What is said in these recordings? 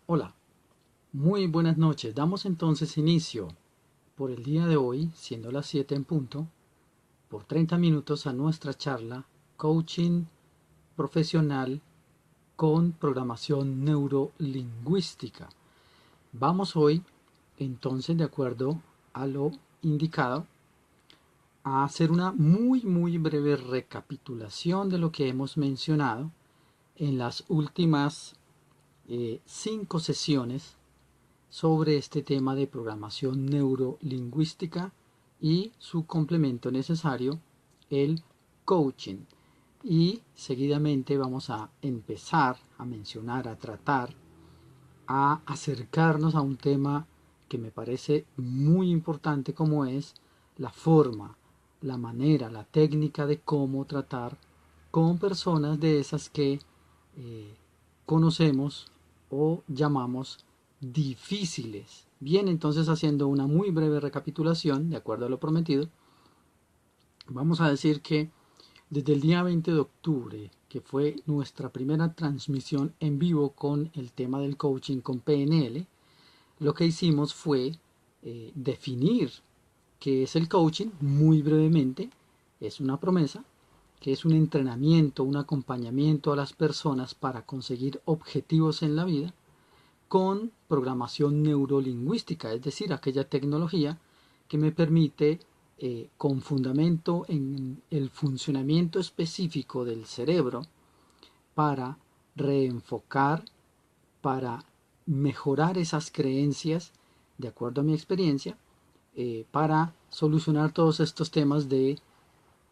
Hola, muy buenas noches. Damos entonces inicio por el día de hoy, siendo las 7 en punto, por 30 minutos a nuestra charla Coaching Profesional con Programación Neurolingüística. Vamos hoy, entonces, de acuerdo a lo indicado, a hacer una muy breve recapitulación de lo que hemos mencionado en las últimas 5 sesiones sobre este tema de programación neurolingüística y su complemento necesario, el coaching. Y seguidamente vamos a empezar a mencionar, a tratar, a acercarnos a un tema que me parece muy importante, como es la forma, la manera, la técnica de cómo tratar con personas de esas que conocemos o llamamos difíciles. Bien, entonces, haciendo una muy breve recapitulación, de acuerdo a lo prometido, vamos a decir que desde el día 20 de octubre, que fue nuestra primera transmisión en vivo con el tema del coaching con PNL, lo que hicimos fue definir qué es el coaching muy brevemente. Es una promesa, que es un entrenamiento, un acompañamiento a las personas para conseguir objetivos en la vida con programación neurolingüística, es decir, aquella tecnología que me permite, con fundamento en el funcionamiento específico del cerebro, para reenfocar, para mejorar esas creencias, de acuerdo a mi experiencia, para solucionar todos estos temas de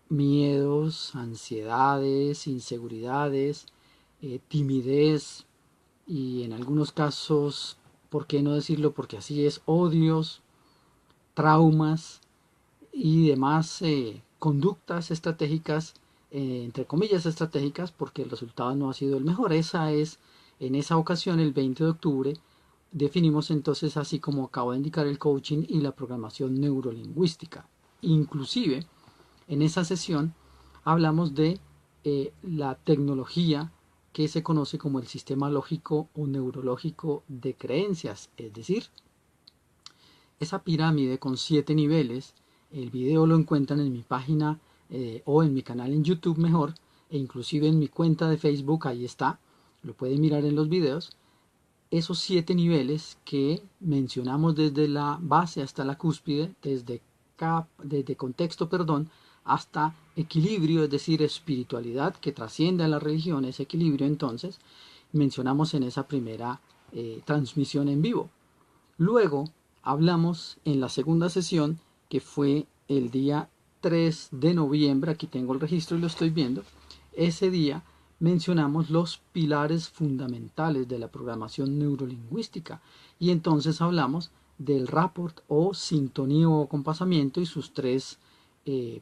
miedos, ansiedades, inseguridades, timidez y en algunos casos, ¿por qué no decirlo? Porque así es, odios, traumas y demás conductas estratégicas, entre comillas estratégicas, porque el resultado no ha sido el mejor. En esa ocasión, el 20 de octubre, definimos entonces, así como acabo de indicar, el coaching y la programación neurolingüística. Inclusive, en esa sesión hablamos de la tecnología que se conoce como el sistema lógico o neurológico de creencias, es decir, esa pirámide con 7 niveles. El video lo encuentran en mi página o en mi canal en YouTube mejor, e inclusive en mi cuenta de Facebook, ahí está, lo pueden mirar en los videos. Esos 7 niveles que mencionamos desde la base hasta la cúspide, desde contexto, perdón, hasta equilibrio, es decir, espiritualidad que trasciende a la religión, ese equilibrio entonces, mencionamos en esa primera transmisión en vivo. Luego hablamos en la segunda sesión, que fue el día 3 de noviembre, aquí tengo el registro y lo estoy viendo. Ese día mencionamos los pilares fundamentales de la programación neurolingüística y entonces hablamos del rapport o sintonía o compasamiento y sus tres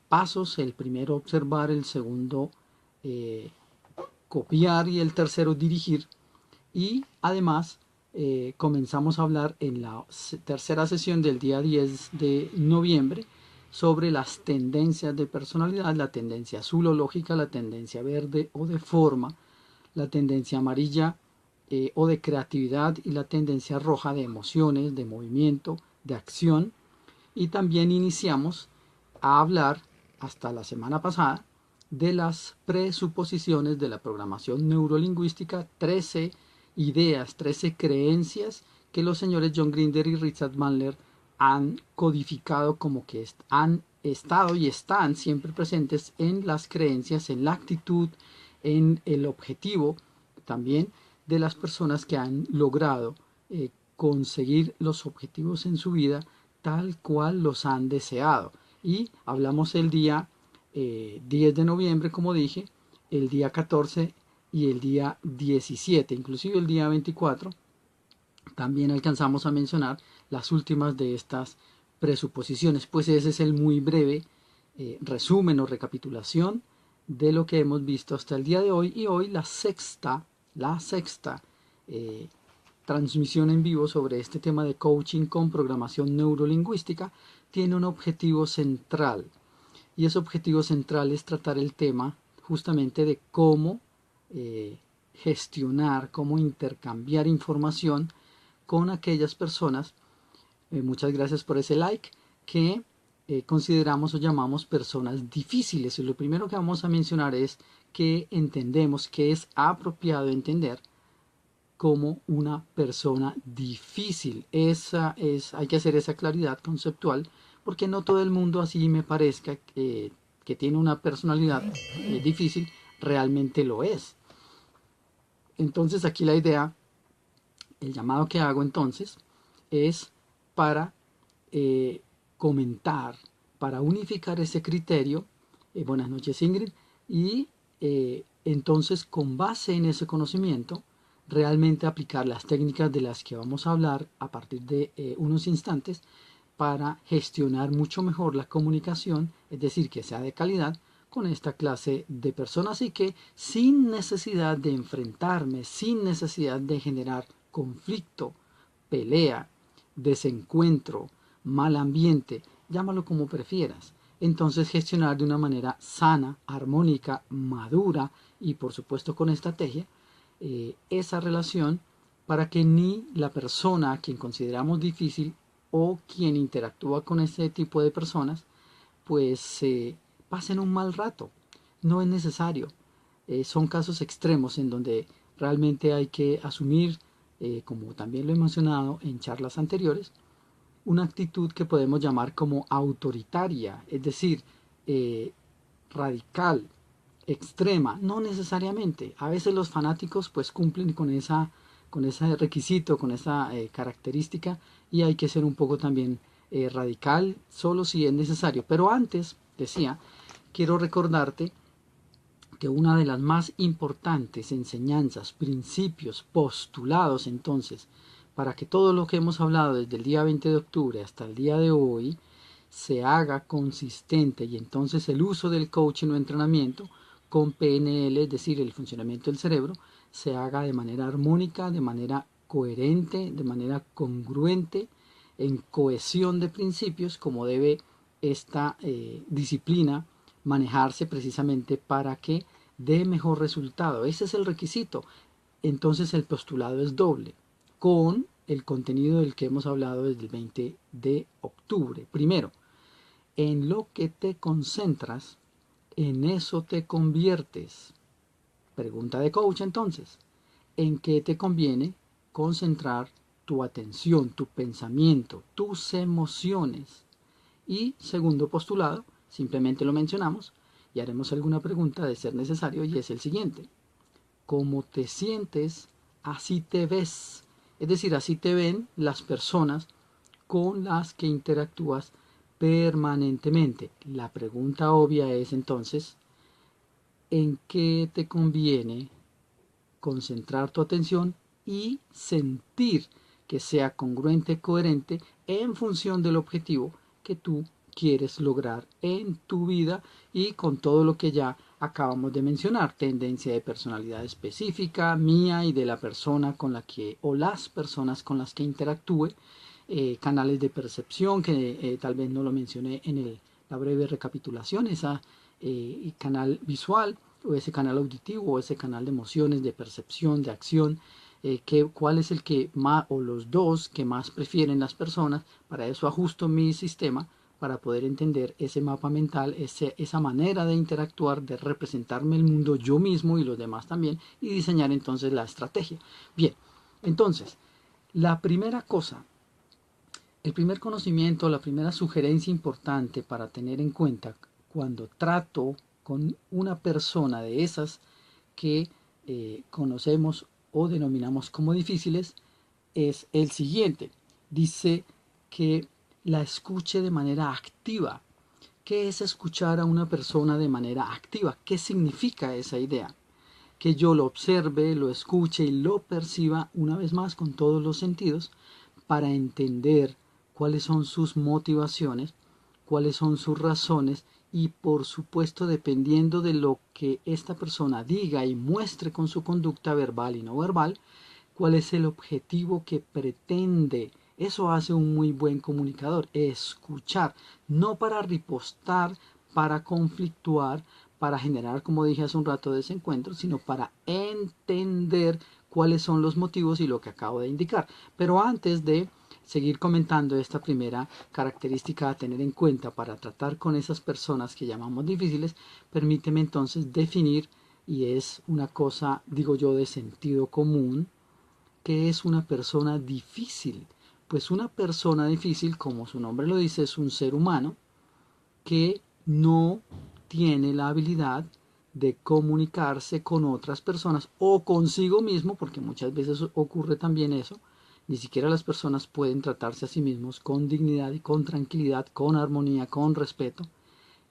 pasos: el primero observar, el segundo copiar y el tercero dirigir. Y además comenzamos a hablar en la tercera sesión del día 10 de noviembre sobre las tendencias de personalidad: la tendencia azul o lógica, la tendencia verde o de forma, la tendencia amarilla o de creatividad y la tendencia roja de emociones, de movimiento, de acción. Y también iniciamos a hablar, hasta la semana pasada, de las presuposiciones de la programación neurolingüística: 13 ideas, 13 creencias que los señores John Grinder y Richard Bandler han codificado, como que han estado y están siempre presentes en las creencias, en la actitud, en el objetivo también de las personas que han logrado conseguir los objetivos en su vida tal cual los han deseado. Y hablamos el día 10 de noviembre, como dije, el día 14 y el día 17, inclusive el día 24, también alcanzamos a mencionar las últimas de estas presuposiciones. Pues ese es el muy breve resumen o recapitulación de lo que hemos visto hasta el día de hoy. Y hoy la sexta eh, transmisión en vivo sobre este tema de coaching con programación neurolingüística tiene un objetivo central, y ese objetivo central es tratar el tema justamente de cómo gestionar, cómo intercambiar información con aquellas personas, muchas gracias por ese like, que consideramos o llamamos personas difíciles. Y lo primero que vamos a mencionar es que entendemos que es apropiado entender como una persona difícil. Hay que hacer esa claridad conceptual, porque no todo el mundo, así me parezca, que tiene una personalidad difícil, realmente lo es. Entonces aquí la idea, el llamado que hago entonces, es para comentar, para unificar ese criterio. Buenas noches, Ingrid. Y entonces, con base en ese conocimiento, realmente aplicar las técnicas de las que vamos a hablar a partir de unos instantes para gestionar mucho mejor la comunicación, es decir, que sea de calidad con esta clase de personas, y que sin necesidad de enfrentarme, sin necesidad de generar conflicto, pelea, desencuentro, mal ambiente, llámalo como prefieras, entonces gestionar de una manera sana, armónica, madura y por supuesto con estrategia esa relación, para que ni la persona a quien consideramos difícil o quien interactúa con este tipo de personas pues pasen un mal rato. No es necesario. Son casos extremos en donde realmente hay que asumir, como también lo he mencionado en charlas anteriores, una actitud que podemos llamar como autoritaria, es decir, radical, extrema. No necesariamente. A veces los fanáticos pues cumplen con ese requisito, con esa característica, y hay que ser un poco también radical, solo si es necesario. Pero antes, decía, quiero recordarte que una de las más importantes enseñanzas, principios, postulados entonces, para que todo lo que hemos hablado desde el día 20 de octubre hasta el día de hoy se haga consistente, y entonces el uso del coaching o entrenamiento con PNL, es decir, el funcionamiento del cerebro, se haga de manera armónica, de manera coherente, de manera congruente, en cohesión de principios, como debe esta disciplina manejarse precisamente para que dé mejor resultado. Ese es el requisito. Entonces el postulado es doble, con el contenido del que hemos hablado desde el 20 de octubre. Primero, en lo que te concentras, en eso te conviertes. Pregunta de coach entonces, ¿en qué te conviene concentrar tu atención, tu pensamiento, tus emociones? Y segundo postulado, simplemente lo mencionamos y haremos alguna pregunta de ser necesario, y es el siguiente: ¿cómo te sientes? Así te ves. Es decir, así te ven las personas con las que interactúas permanentemente. La pregunta obvia es entonces, ¿en qué te conviene concentrar tu atención y sentir que sea congruente, coherente en función del objetivo que tú quieres lograr en tu vida, y con todo lo que ya acabamos de mencionar: tendencia de personalidad específica mía y de la persona con la que o las personas con las que interactúe, canales de percepción que tal vez no lo mencioné en la breve recapitulación, esa canal visual o ese canal auditivo o ese canal de emociones, de percepción, de acción, cuál es el que más, o los dos que más prefieren las personas. Para eso ajusto mi sistema para poder entender ese mapa mental, esa manera de interactuar, de representarme el mundo yo mismo y los demás también, y diseñar entonces la estrategia. Bien, entonces, la primera cosa, el primer conocimiento, la primera sugerencia importante para tener en cuenta cuando trato con una persona de esas que conocemos o denominamos como difíciles, es el siguiente. Dice que la escuche de manera activa. ¿Qué es escuchar a una persona de manera activa? ¿Qué significa esa idea? Que yo lo observe, lo escuche y lo perciba una vez más con todos los sentidos, para entender cuáles son sus motivaciones, cuáles son sus razones, y por supuesto, dependiendo de lo que esta persona diga y muestre con su conducta verbal y no verbal, cuál es el objetivo que pretende. Eso hace un muy buen comunicador: escuchar, no para ripostar, para conflictuar, para generar, como dije hace un rato, desencuentros, sino para entender cuáles son los motivos y lo que acabo de indicar. Pero antes de seguir comentando esta primera característica a tener en cuenta para tratar con esas personas que llamamos difíciles, permíteme entonces definir, y es una cosa, digo yo, de sentido común, ¿qué es una persona difícil? Pues una persona difícil, como su nombre lo dice, es un ser humano que no tiene la habilidad de comunicarse con otras personas o consigo mismo, porque muchas veces ocurre también eso. Ni siquiera las personas pueden tratarse a sí mismos con dignidad y con tranquilidad, con armonía, con respeto.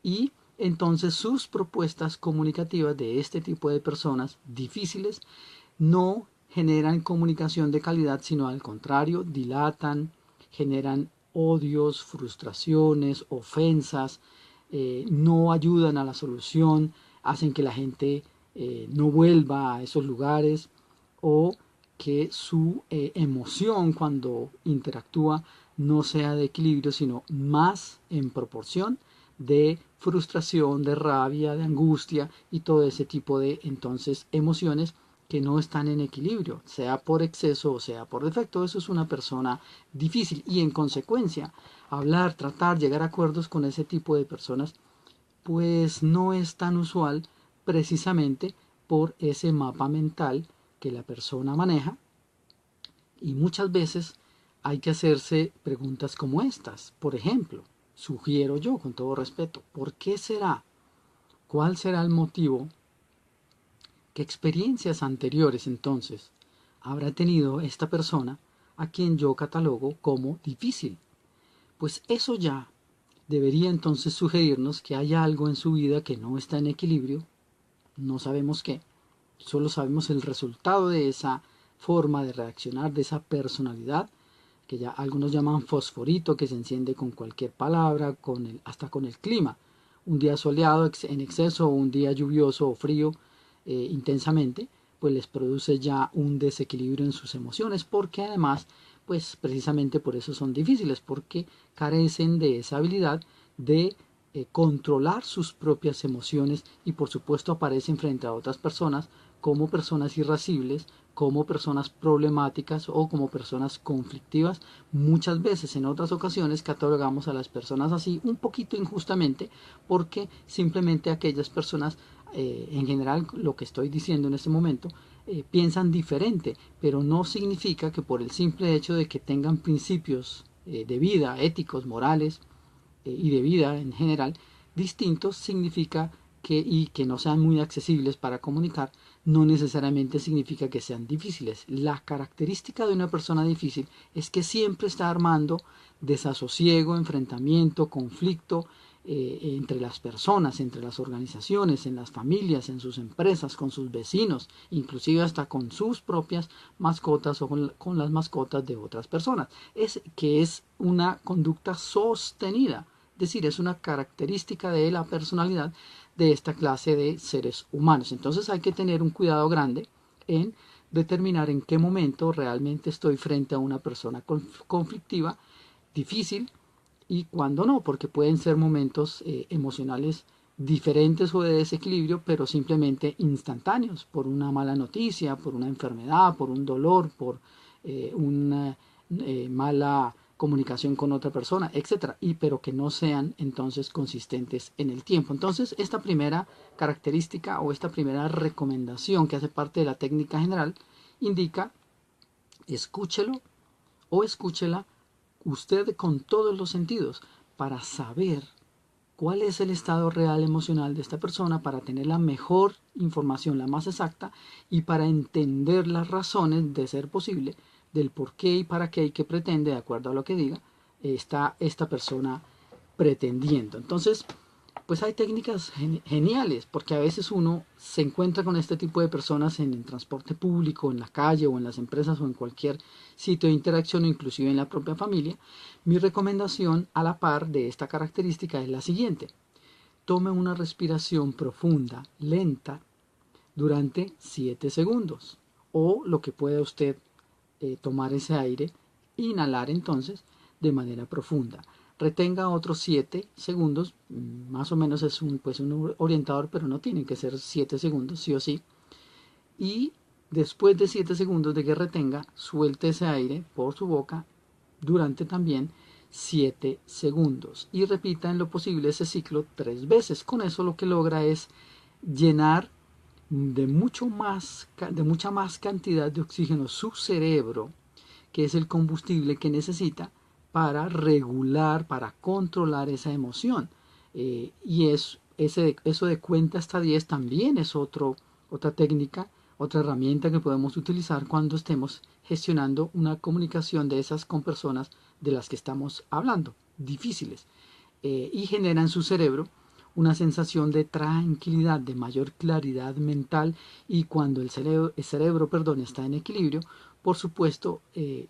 Y entonces sus propuestas comunicativas de este tipo de personas difíciles no generan comunicación de calidad, sino al contrario, dilatan, generan odios, frustraciones, ofensas, no ayudan a la solución, hacen que la gente no vuelva a esos lugares o que su emoción cuando interactúa no sea de equilibrio, sino más en proporción de frustración, de rabia, de angustia y todo ese tipo de entonces emociones que no están en equilibrio, sea por exceso o sea por defecto. Eso es una persona difícil y en consecuencia hablar, tratar, llegar a acuerdos con ese tipo de personas pues no es tan usual precisamente por ese mapa mental que la persona maneja y muchas veces hay que hacerse preguntas como estas. Por ejemplo, sugiero yo con todo respeto, ¿por qué será? ¿Cuál será el motivo? ¿Qué experiencias anteriores entonces habrá tenido esta persona a quien yo catalogo como difícil? Pues eso ya debería entonces sugerirnos que hay algo en su vida que no está en equilibrio, no sabemos qué, solo sabemos el resultado de esa forma de reaccionar, de esa personalidad, que ya algunos llaman fosforito, que se enciende con cualquier palabra, hasta con el clima. Un día soleado en exceso o un día lluvioso o frío intensamente, pues les produce ya un desequilibrio en sus emociones, porque además, pues precisamente por eso son difíciles, porque carecen de esa habilidad de controlar sus propias emociones y por supuesto aparecen frente a otras personas como personas irascibles, como personas problemáticas o como personas conflictivas. Muchas veces, en otras ocasiones, catalogamos a las personas así un poquito injustamente porque simplemente aquellas personas, en general lo que estoy diciendo en este momento, piensan diferente, pero no significa que por el simple hecho de que tengan principios de vida, éticos, morales, y de vida en general distintos, significa y que no sean muy accesibles para comunicar, no necesariamente significa que sean difíciles. La característica de una persona difícil es que siempre está armando desasosiego, enfrentamiento, conflicto entre las personas, entre las organizaciones, en las familias, en sus empresas, con sus vecinos, inclusive hasta con sus propias mascotas o con las mascotas de otras personas. Es una conducta sostenida. Es decir, es una característica de la personalidad de esta clase de seres humanos. Entonces hay que tener un cuidado grande en determinar en qué momento realmente estoy frente a una persona conflictiva, difícil, y cuándo no, porque pueden ser momentos emocionales diferentes o de desequilibrio, pero simplemente instantáneos, por una mala noticia, por una enfermedad, por un dolor, por una mala comunicación con otra persona, etcétera, pero que no sean entonces consistentes en el tiempo. Entonces, esta primera característica o esta primera recomendación que hace parte de la técnica general indica: escúchelo o escúchela usted con todos los sentidos para saber cuál es el estado real emocional de esta persona, para tener la mejor información, la más exacta, y para entender las razones, de ser posible, del por qué y para qué y qué pretende, de acuerdo a lo que diga, está esta persona pretendiendo. Entonces, pues hay técnicas geniales, porque a veces uno se encuentra con este tipo de personas en el transporte público, en la calle o en las empresas o en cualquier sitio de interacción o inclusive en la propia familia. Mi recomendación a la par de esta característica es la siguiente: tome una respiración profunda, lenta, durante 7 segundos, o lo que pueda usted tomar ese aire, inhalar entonces de manera profunda. Retenga otros 7 segundos, más o menos es un orientador, pero no tienen que ser 7 segundos, sí o sí. Y después de 7 segundos de que retenga, suelte ese aire por su boca durante también 7 segundos y repita en lo posible ese ciclo 3 veces. Con eso lo que logra es llenar de mucha más cantidad de oxígeno su cerebro, que es el combustible que necesita para regular, para controlar esa emoción. Eso de cuenta hasta 10 también es otra técnica, otra herramienta que podemos utilizar cuando estemos gestionando una comunicación de esas con personas de las que estamos hablando, difíciles, y genera en su cerebro una sensación de tranquilidad, de mayor claridad mental, y cuando el cerebro está en equilibrio, por supuesto,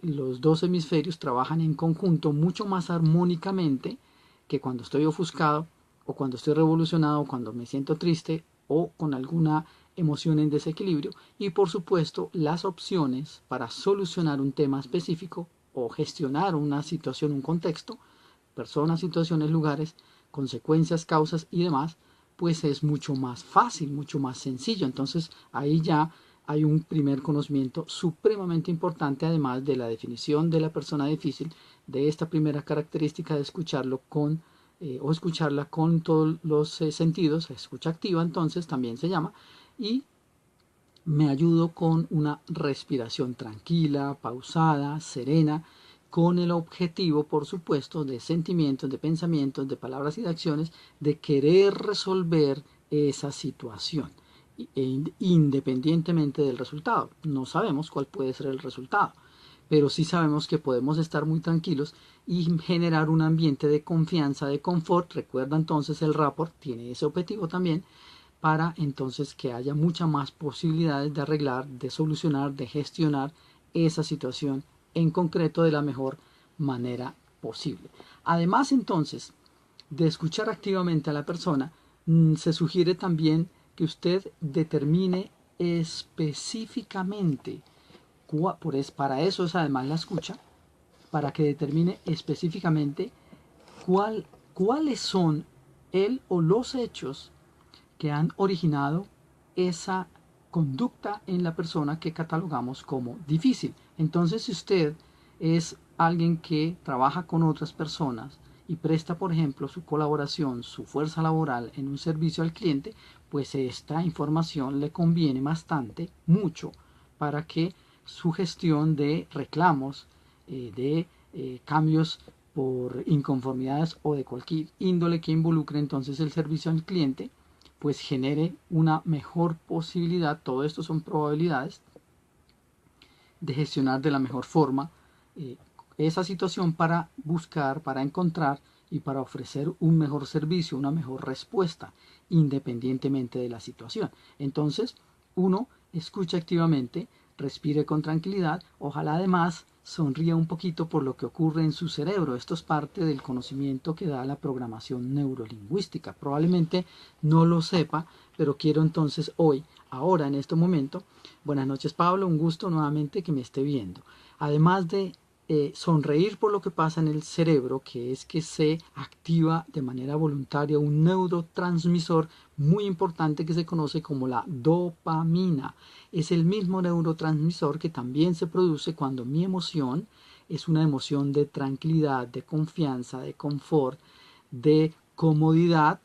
los dos hemisferios trabajan en conjunto mucho más armónicamente que cuando estoy ofuscado o cuando estoy revolucionado, o cuando me siento triste o con alguna emoción en desequilibrio. Y por supuesto, las opciones para solucionar un tema específico o gestionar una situación, un contexto, personas, situaciones, lugares, consecuencias, causas y demás, pues es mucho más fácil, mucho más sencillo. Entonces ahí ya hay un primer conocimiento supremamente importante, además de la definición de la persona difícil, de esta primera característica de escucharlo o escucharla con todos los sentidos, escucha activa entonces también se llama, y me ayudo con una respiración tranquila, pausada, serena, con el objetivo, por supuesto, de sentimientos, de pensamientos, de palabras y de acciones, de querer resolver esa situación, independientemente del resultado. No sabemos cuál puede ser el resultado, pero sí sabemos que podemos estar muy tranquilos y generar un ambiente de confianza, de confort. Recuerda entonces, el rapport tiene ese objetivo también, para entonces que haya muchas más posibilidades de arreglar, de solucionar, de gestionar esa situación en concreto de la mejor manera posible. Además entonces de escuchar activamente a la persona, se sugiere también que usted determine específicamente, para eso es además la escucha, para que determine específicamente cuáles son él o los hechos que han originado esa conducta en la persona que catalogamos como difícil. Entonces, si usted es alguien que trabaja con otras personas y presta, por ejemplo, su colaboración, su fuerza laboral en un servicio al cliente, pues esta información le conviene bastante, mucho, para que su gestión de reclamos, de cambios por inconformidades o de cualquier índole que involucre entonces el servicio al cliente, pues genere una mejor posibilidad. Todo esto son probabilidades de gestionar de la mejor forma esa situación, para buscar, para encontrar y para ofrecer un mejor servicio, una mejor respuesta, independientemente de la situación. Entonces, uno escucha activamente, respire con tranquilidad, ojalá además sonría un poquito por lo que ocurre en su cerebro. Esto es parte del conocimiento que da la programación neurolingüística. Probablemente no lo sepa, pero quiero entonces hoy, ahora, en este momento. Buenas noches, Pablo, un gusto nuevamente que me esté viendo. Además de sonreír por lo que pasa en el cerebro, que es que se activa de manera voluntaria un neurotransmisor muy importante que se conoce como la dopamina. Es el mismo neurotransmisor que también se produce cuando mi emoción es una emoción de tranquilidad, de confianza, de confort, de comodidad,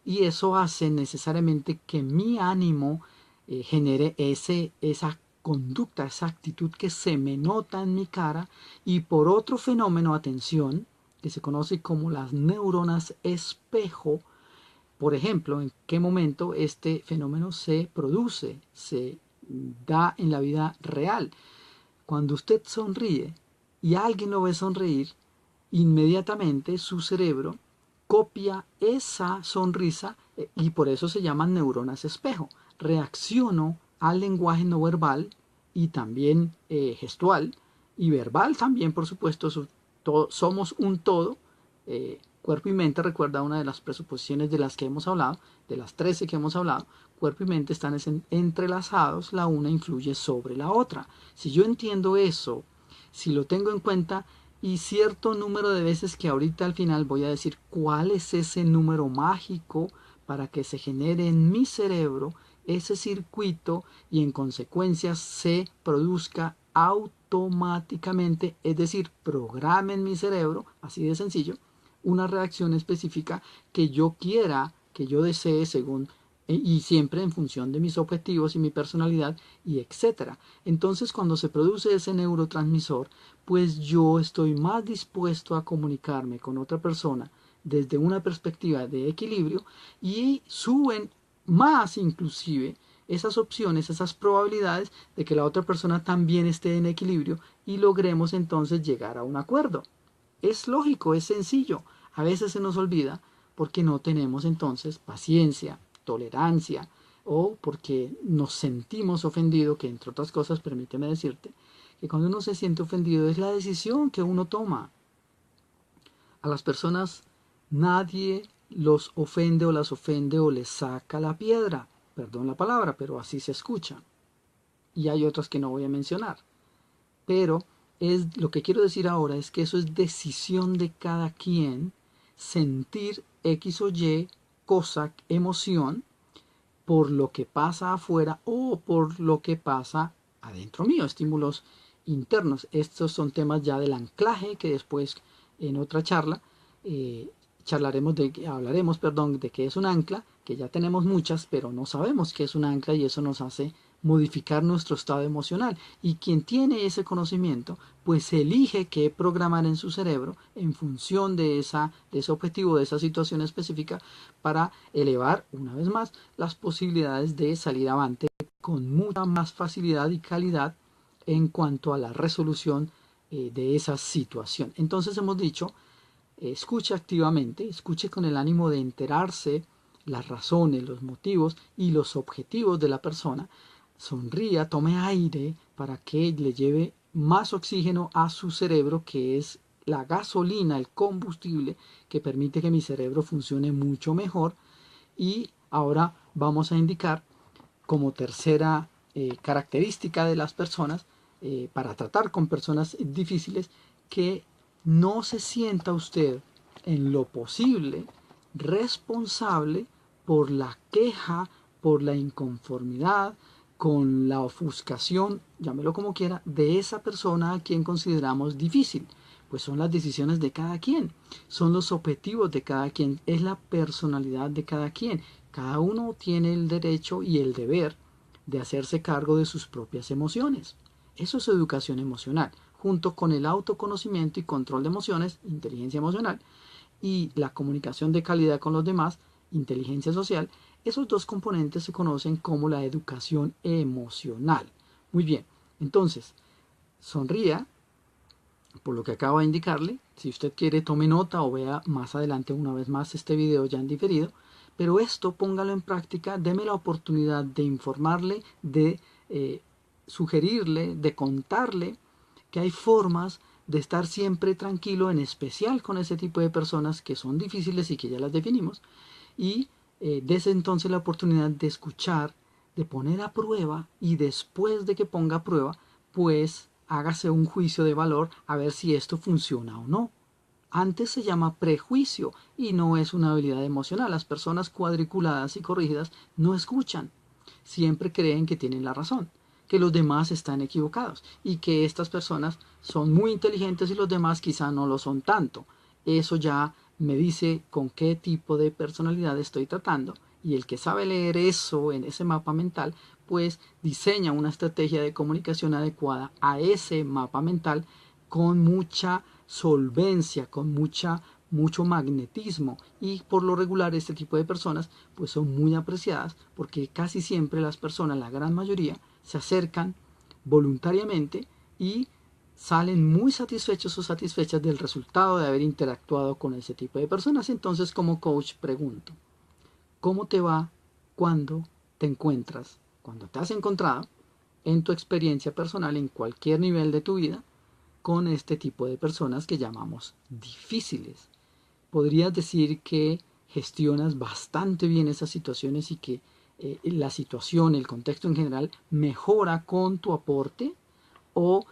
y eso hace necesariamente que mi ánimo genere esa conducta, esa actitud que se me nota en mi cara. Y por otro fenómeno, atención, que se conoce como las neuronas espejo. Por ejemplo, ¿en qué momento este fenómeno se produce, se da en la vida real? Cuando usted sonríe y alguien lo ve sonreír, inmediatamente su cerebro copia esa sonrisa, y por eso se llaman neuronas espejo. Reacciono al lenguaje no verbal y también gestual y verbal también, por supuesto. Somos un todo, cuerpo y mente. Recuerda una de las presuposiciones de las que hemos hablado, de las 13 que hemos hablado: cuerpo y mente están entrelazados, la una influye sobre la otra. Si yo entiendo eso, si lo tengo en cuenta, y cierto número de veces, que ahorita al final voy a decir cuál es ese número mágico para que se genere en mi cerebro ese circuito y en consecuencia se produzca automáticamente, es decir, programe en mi cerebro, así de sencillo, una reacción específica que yo quiera, que yo desee según y siempre en función de mis objetivos y mi personalidad y etcétera. Entonces, cuando se produce ese neurotransmisor, pues yo estoy más dispuesto a comunicarme con otra persona desde una perspectiva de equilibrio y suben más inclusive esas opciones, esas probabilidades de que la otra persona también esté en equilibrio y logremos entonces llegar a un acuerdo. Es lógico, es sencillo. A veces se nos olvida porque no tenemos entonces paciencia, tolerancia o porque nos sentimos ofendidos, que entre otras cosas, permíteme decirte, que cuando uno se siente ofendido es la decisión que uno toma. A las personas nadie los ofende o las ofende o les saca la piedra. Perdón la palabra, pero así se escucha. Y hay otras que no voy a mencionar. Pero lo que quiero decir ahora es que eso es decisión de cada quien sentir X o Y cosa, emoción, por lo que pasa afuera o por lo que pasa adentro mío, estímulos internos. Estos son temas ya del anclaje que después en otra charla hablaremos de qué es un ancla, que ya tenemos muchas, pero no sabemos qué es un ancla y eso nos hace modificar nuestro estado emocional. Y quien tiene ese conocimiento, pues elige qué programar en su cerebro en función de ese objetivo, de esa situación específica, para elevar, una vez más, las posibilidades de salir avante con mucha más facilidad y calidad en cuanto a la resolución de esa situación. Entonces hemos dicho, escuche activamente, escuche con el ánimo de enterarse las razones, los motivos y los objetivos de la persona. Sonría, tome aire para que le lleve más oxígeno a su cerebro, que es la gasolina, el combustible que permite que mi cerebro funcione mucho mejor. Y ahora vamos a indicar como tercera característica de las personas, para tratar con personas difíciles, que no se sienta usted en lo posible responsable por la queja, por la inconformidad, con la ofuscación, llámelo como quiera, de esa persona a quien consideramos difícil. Pues son las decisiones de cada quien, son los objetivos de cada quien, es la personalidad de cada quien. Cada uno tiene el derecho y el deber de hacerse cargo de sus propias emociones. Eso es educación emocional, junto con el autoconocimiento y control de emociones, inteligencia emocional, y la comunicación de calidad con los demás, inteligencia social. Esos dos componentes se conocen como la educación emocional. Muy bien, entonces, sonría por lo que acabo de indicarle. Si usted quiere, tome nota o vea más adelante una vez más este video ya en diferido. Pero esto póngalo en práctica, deme la oportunidad de informarle, de sugerirle, de contarle que hay formas de estar siempre tranquilo, en especial con ese tipo de personas que son difíciles y que ya las definimos. Y dese entonces la oportunidad de escuchar, de poner a prueba y después de que ponga a prueba, pues hágase un juicio de valor a ver si esto funciona o no. Antes se llama prejuicio y no es una habilidad emocional. Las personas cuadriculadas y corrigidas no escuchan. Siempre creen que tienen la razón, que los demás están equivocados y que estas personas son muy inteligentes y los demás quizá no lo son tanto. Eso ya me dice con qué tipo de personalidad estoy tratando, y el que sabe leer eso en ese mapa mental, pues diseña una estrategia de comunicación adecuada a ese mapa mental con mucha solvencia, con mucho magnetismo, y por lo regular este tipo de personas pues son muy apreciadas porque casi siempre las personas, la gran mayoría, se acercan voluntariamente y salen muy satisfechos o satisfechas del resultado de haber interactuado con ese tipo de personas. Entonces, como coach, pregunto, ¿cómo te va cuando te encuentras, cuando te has encontrado en tu experiencia personal en cualquier nivel de tu vida con este tipo de personas que llamamos difíciles? Podrías decir que gestionas bastante bien esas situaciones y que la situación, el contexto en general, mejora con tu aporte, o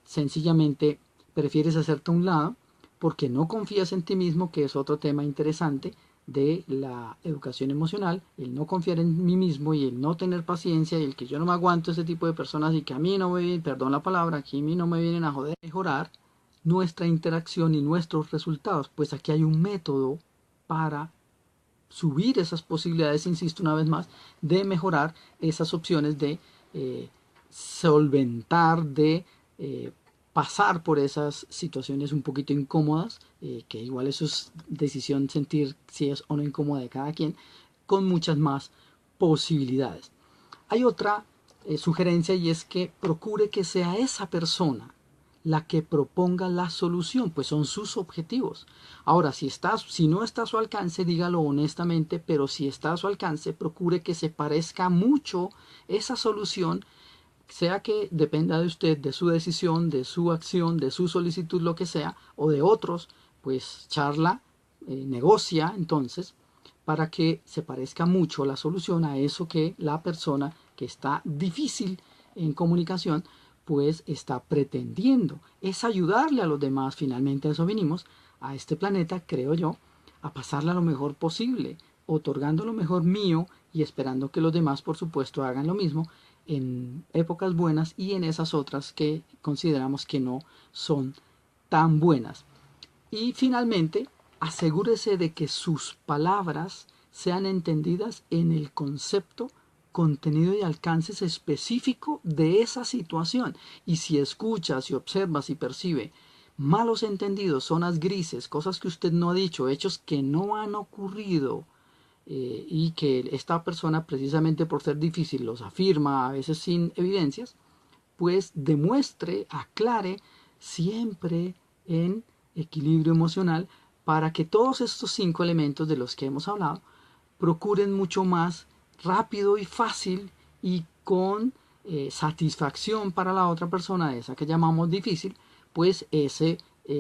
sencillamente prefieres hacerte a un lado porque no confías en ti mismo, que es otro tema interesante de la educación emocional, el no confiar en mí mismo y el no tener paciencia y el que yo no me aguanto ese tipo de personas y que a mí no me vienen, perdón la palabra, aquí a mí no me vienen a joder, mejorar nuestra interacción y nuestros resultados, pues aquí hay un método para subir esas posibilidades, insisto una vez más, de mejorar esas opciones de solventar, de pasar por esas situaciones un poquito incómodas, que igual eso es decisión sentir si es o no incómoda de cada quien, con muchas más posibilidades. Hay otra sugerencia y es que procure que sea esa persona la que proponga la solución, pues son sus objetivos. Ahora, si no está a su alcance, dígalo honestamente, pero si está a su alcance, procure que se parezca mucho esa solución, sea que dependa de usted, de su decisión, de su acción, de su solicitud, lo que sea, o de otros, pues charla, negocia entonces, para que se parezca mucho la solución a eso que la persona que está difícil en comunicación pues está pretendiendo. Es ayudarle a los demás, finalmente a eso vinimos, a este planeta, creo yo, a pasarla lo mejor posible, otorgando lo mejor mío y esperando que los demás, por supuesto, hagan lo mismo en épocas buenas y en esas otras que consideramos que no son tan buenas. Y finalmente, asegúrese de que sus palabras sean entendidas en el concepto, contenido y alcances específico de esa situación. Y si escucha, si observa, si percibe malos entendidos, zonas grises, cosas que usted no ha dicho, hechos que no han ocurrido, y que esta persona precisamente por ser difícil los afirma a veces sin evidencias, pues demuestre, aclare siempre en equilibrio emocional para que todos estos 5 elementos de los que hemos hablado procuren mucho más rápido y fácil y con satisfacción para la otra persona, esa que llamamos difícil, pues esa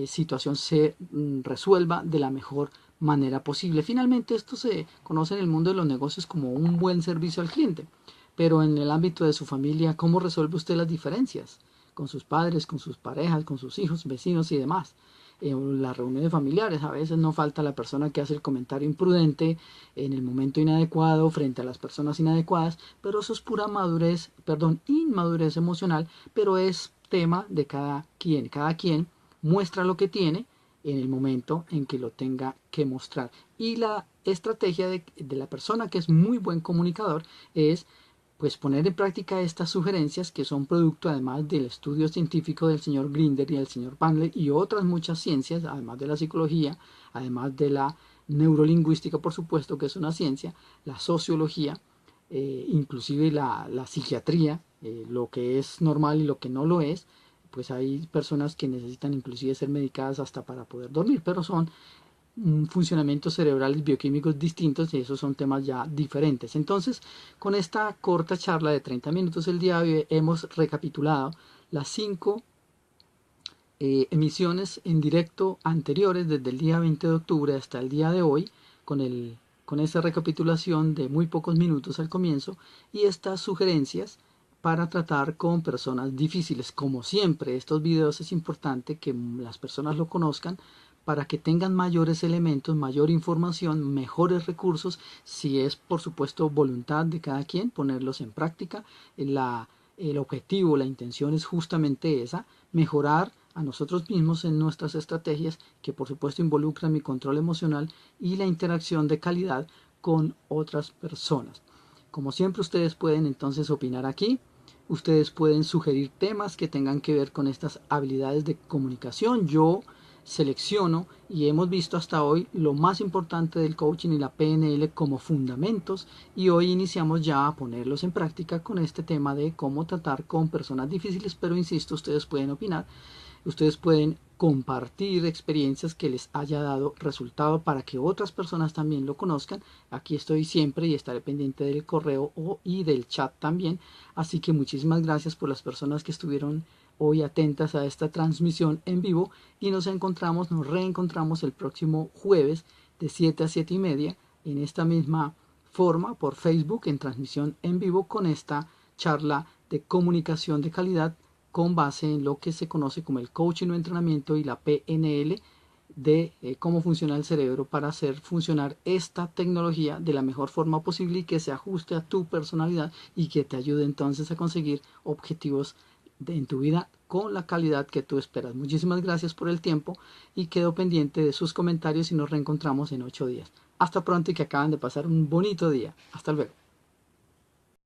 situación se resuelva de la mejor manera posible. Finalmente esto se conoce en el mundo de los negocios como un buen servicio al cliente, pero en el ámbito de su familia, ¿cómo resuelve usted las diferencias? Con sus padres, con sus parejas, con sus hijos, vecinos y demás. En las reuniones familiares a veces no falta la persona que hace el comentario imprudente en el momento inadecuado frente a las personas inadecuadas, pero eso es pura madurez, perdón, inmadurez emocional, pero es tema de cada quien. Cada quien muestra lo que tiene en el momento en que lo tenga que mostrar. Y la estrategia de la persona que es muy buen comunicador es pues poner en práctica estas sugerencias que son producto además del estudio científico del señor Grinder y del señor Bandler y otras muchas ciencias, además de la psicología, además de la neurolingüística, por supuesto que es una ciencia, la sociología, inclusive la psiquiatría, lo que es normal y lo que no lo es, pues hay personas que necesitan inclusive ser medicadas hasta para poder dormir, pero son funcionamientos cerebrales bioquímicos distintos y esos son temas ya diferentes. Entonces, con esta corta charla de 30 minutos el día de hoy hemos recapitulado las 5 emisiones en directo anteriores desde el día 20 de octubre hasta el día de hoy con esta recapitulación de muy pocos minutos al comienzo y estas sugerencias para tratar con personas difíciles. Como siempre, estos videos es importante que las personas lo conozcan para que tengan mayores elementos, mayor información, mejores recursos, si es por supuesto voluntad de cada quien ponerlos en práctica. El objetivo, la intención es justamente esa, mejorar a nosotros mismos en nuestras estrategias que por supuesto involucran mi control emocional y la interacción de calidad con otras personas. Como siempre ustedes pueden entonces opinar aquí, ustedes pueden sugerir temas que tengan que ver con estas habilidades de comunicación. Yo selecciono y hemos visto hasta hoy lo más importante del coaching y la PNL como fundamentos y hoy iniciamos ya a ponerlos en práctica con este tema de cómo tratar con personas difíciles, pero insisto, ustedes pueden opinar, ustedes pueden compartir experiencias que les haya dado resultado para que otras personas también lo conozcan. Aquí estoy siempre y estaré pendiente del correo y del chat también, así que muchísimas gracias por las personas que estuvieron hoy atentas a esta transmisión en vivo y nos reencontramos el próximo jueves de 7 a 7 y media en esta misma forma por Facebook en transmisión en vivo con esta charla de comunicación de calidad con base en lo que se conoce como el coaching o entrenamiento y la PNL de cómo funciona el cerebro para hacer funcionar esta tecnología de la mejor forma posible y que se ajuste a tu personalidad y que te ayude entonces a conseguir objetivos en tu vida con la calidad que tú esperas. Muchísimas gracias por el tiempo y quedo pendiente de sus comentarios y nos reencontramos en 8 días. Hasta pronto y que acaban de pasar un bonito día. Hasta luego.